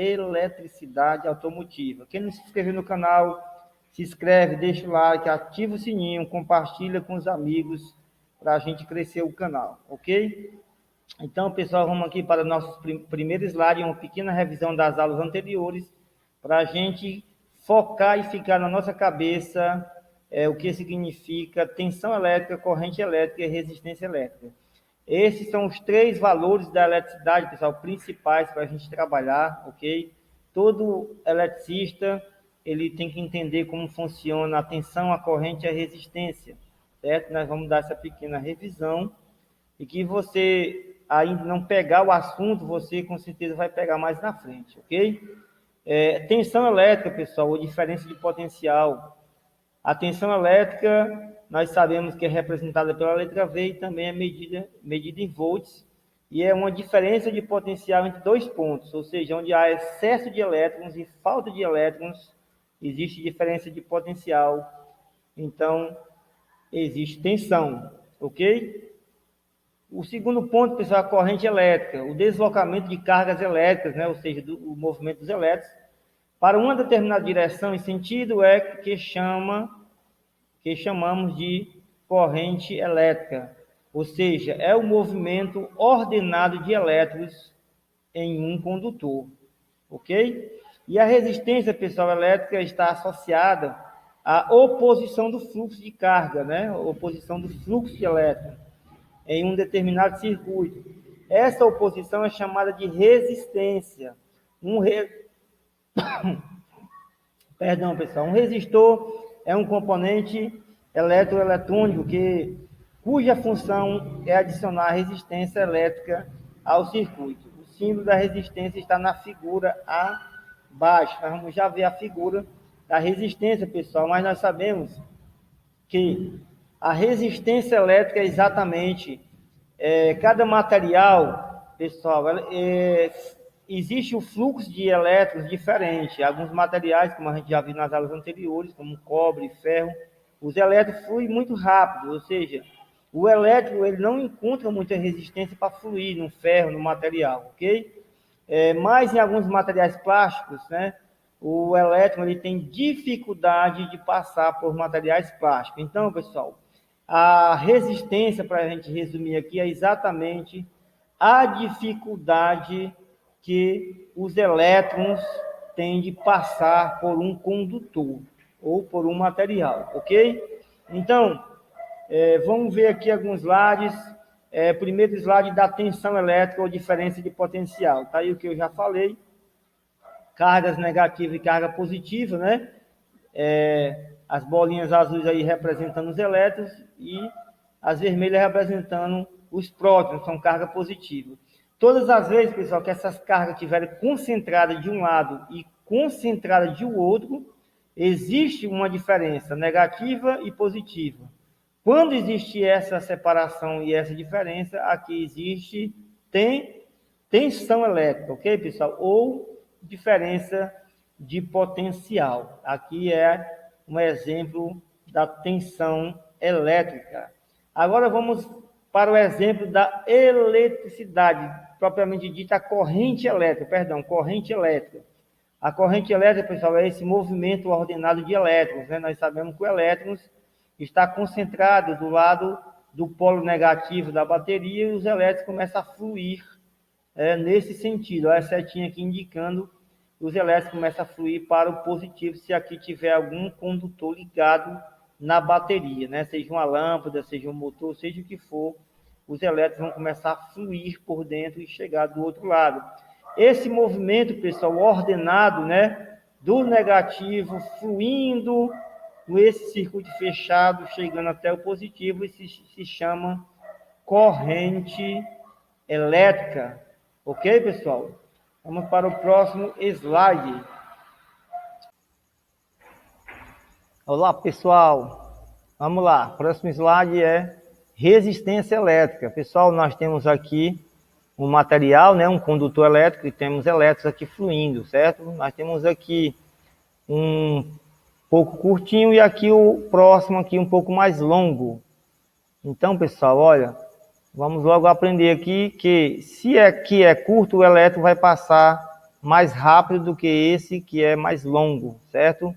eletricidade automotiva. Quem não se inscreveu no canal, se inscreve, deixa o like, ativa o sininho, compartilha com os amigos para a gente crescer o canal, ok? Então, pessoal, vamos aqui para o nosso primeiro slide, uma pequena revisão das aulas anteriores, para a gente focar e ficar na nossa cabeça o que significa tensão elétrica, corrente elétrica e resistência elétrica. Esses são os 3 valores da eletricidade, pessoal, principais para a gente trabalhar, ok? Todo eletricista, ele tem que entender como funciona a tensão, a corrente e a resistência, certo? Nós vamos dar essa pequena revisão e que você ainda não pegar o assunto, você com certeza vai pegar mais na frente, ok? Tensão elétrica, pessoal, ou diferença de potencial. A tensão elétrica, nós sabemos que é representada pela letra V e também é medida em volts, e é uma diferença de potencial entre 2 pontos, ou seja, onde há excesso de elétrons e falta de elétrons, existe diferença de potencial, então existe tensão, ok? O segundo ponto, pessoal, é a corrente elétrica, o deslocamento de cargas elétricas, né, ou seja, o movimento dos elétrons, para uma determinada direção e sentido que chamamos de corrente elétrica, ou seja, é o movimento ordenado de elétrons em um condutor, ok? E a resistência, pessoal, elétrica está associada à oposição do fluxo de carga, né? Oposição do fluxo de elétrons em um determinado circuito. Essa oposição é chamada de resistência. Perdão, pessoal. Um resistor é um componente eletroeletrônico cuja função é adicionar resistência elétrica ao circuito. O símbolo da resistência está na figura abaixo. Nós vamos já ver a figura da resistência, pessoal, mas nós sabemos que a resistência elétrica é exatamente cada material, pessoal, existe o fluxo de elétrons diferente. Alguns materiais, como a gente já viu nas aulas anteriores, como cobre, ferro, os elétrons fluem muito rápido, ou seja, o elétron ele não encontra muita resistência para fluir no ferro, no material, ok? Mas em alguns materiais plásticos, né, o elétron ele tem dificuldade de passar por materiais plásticos. Então, pessoal, a resistência, para a gente resumir aqui, é exatamente a dificuldade que os elétrons têm de passar por um condutor ou por um material, ok? Então, vamos ver aqui alguns slides. Primeiro slide da tensão elétrica ou diferença de potencial. Tá aí o que eu já falei. Cargas negativas e carga positiva, né? As bolinhas azuis aí representando os elétrons e as vermelhas representando os prótons, são carga positiva. Todas as vezes, pessoal, que essas cargas estiverem concentradas de um lado e concentradas de outro, existe uma diferença negativa e positiva. Quando existe essa separação e essa diferença, aqui existe tensão elétrica, ok, pessoal? Ou diferença de potencial. Aqui é um exemplo da tensão elétrica. Agora vamos para o exemplo da eletricidade, propriamente dita a corrente elétrica, corrente elétrica. A corrente elétrica, pessoal, é esse movimento ordenado de elétrons, né? Nós sabemos que o elétron está concentrado do lado do polo negativo da bateria e os elétrons começam a fluir nesse sentido. Olha a setinha aqui indicando os elétrons começam a fluir para o positivo se aqui tiver algum condutor ligado na bateria, né? Seja uma lâmpada, seja um motor, seja o que for, os elétrons vão começar a fluir por dentro e chegar do outro lado. Esse movimento, pessoal, ordenado, né, do negativo fluindo nesse circuito fechado, chegando até o positivo, e se chama corrente elétrica. Ok, pessoal? Vamos para o próximo slide. Olá, pessoal. Vamos lá. O próximo slide é resistência elétrica. Pessoal, nós temos aqui um material, né, um condutor elétrico, e temos elétrons aqui fluindo, certo? Nós temos aqui um pouco curtinho e aqui o próximo aqui um pouco mais longo. Então, pessoal, olha, vamos logo aprender aqui que se aqui é curto, o elétron vai passar mais rápido do que esse que é mais longo, certo?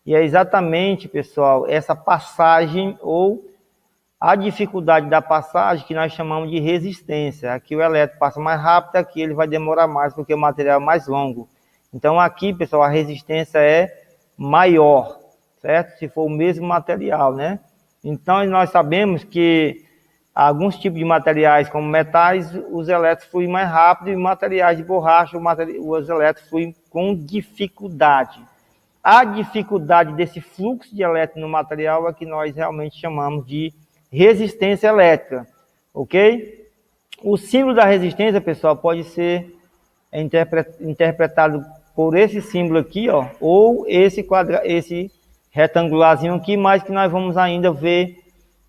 E é exatamente, pessoal, essa passagem ou a dificuldade da passagem que nós chamamos de resistência. Aqui o elétron passa mais rápido, aqui ele vai demorar mais porque o material é mais longo. Então aqui, pessoal, a resistência é maior, certo? Se for o mesmo material, né? Então nós sabemos que alguns tipos de materiais, como metais, os elétrons fluem mais rápido, e materiais de borracha, os elétrons fluem com dificuldade. A dificuldade desse fluxo de elétrons no material é que nós realmente chamamos de resistência elétrica, ok? O símbolo da resistência, pessoal, pode ser interpretado por esse símbolo aqui, ó, ou esse retangularzinho aqui, mas que nós vamos ainda ver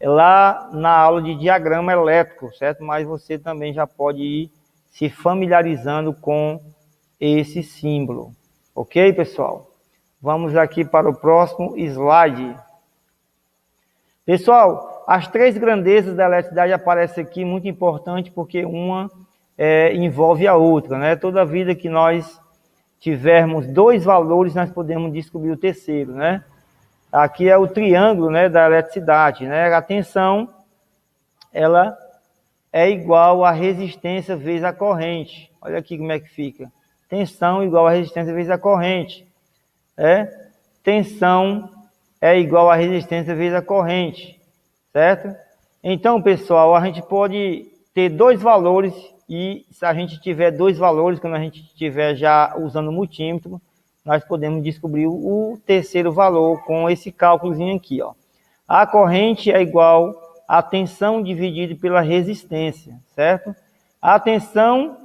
lá na aula de diagrama elétrico, certo? Mas você também já pode ir se familiarizando com esse símbolo, ok, pessoal? Vamos aqui para o próximo slide. Pessoal, as três grandezas da eletricidade aparecem aqui, muito importante, porque uma envolve a outra, né? Toda vida que nós tivermos dois valores, nós podemos descobrir o terceiro, né? Aqui é o triângulo, né, da eletricidade, né? A tensão, ela é igual a resistência vezes a corrente. Olha aqui como é que fica. Tensão igual a resistência vezes a corrente. Tensão é igual a resistência vezes a corrente, certo? Então, pessoal, a gente pode ter dois valores, e se a gente tiver dois valores, quando a gente estiver já usando o multímetro, nós podemos descobrir o terceiro valor com esse cálculozinho aqui, ó. A corrente é igual a tensão dividido pela resistência, certo? A tensão,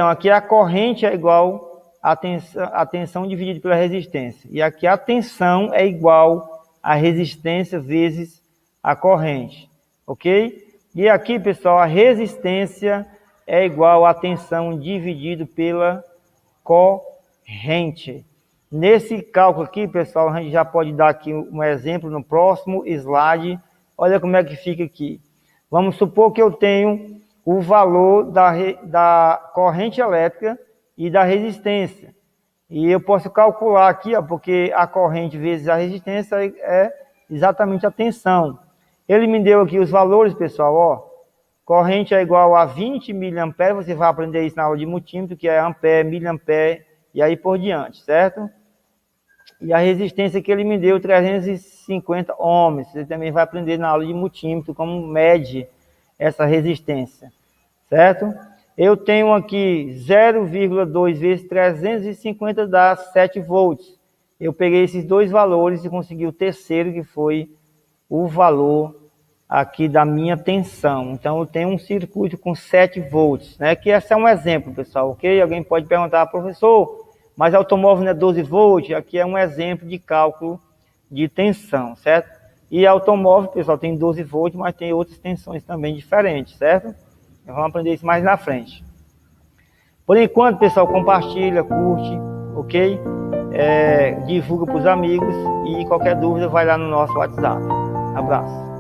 aqui a corrente é igual a tensão dividida pela resistência. E aqui a tensão é igual a resistência vezes a corrente, ok? E aqui, pessoal, a resistência é igual a tensão dividido pela corrente. Nesse cálculo aqui, pessoal, a gente já pode dar aqui um exemplo no próximo slide. Olha como é que fica aqui. Vamos supor que eu tenho o valor da corrente elétrica e da resistência. E eu posso calcular aqui, ó, porque a corrente vezes a resistência é exatamente a tensão. Ele me deu aqui os valores, pessoal, ó. Corrente é igual a 20 mA, você vai aprender isso na aula de multímetro, que é ampere, miliampere, e aí por diante, certo? E a resistência que ele me deu, 350 ohms. Você também vai aprender na aula de multímetro como mede essa resistência, certo? Eu tenho aqui 0,2 vezes 350 dá 7 volts. Eu peguei esses dois valores e consegui o terceiro, que foi o valor aqui da minha tensão. Então eu tenho um circuito com 7 volts, né? Que esse é um exemplo, pessoal, ok? Alguém pode perguntar, professor, mas automóvel não é 12 volts? Aqui é um exemplo de cálculo de tensão, certo? E automóvel, pessoal, tem 12 volts, mas tem outras tensões também diferentes, certo? Vamos aprender isso mais na frente. Por enquanto, pessoal, compartilha, curte, ok? Divulga para os amigos, e qualquer dúvida vai lá no nosso WhatsApp. Abraço.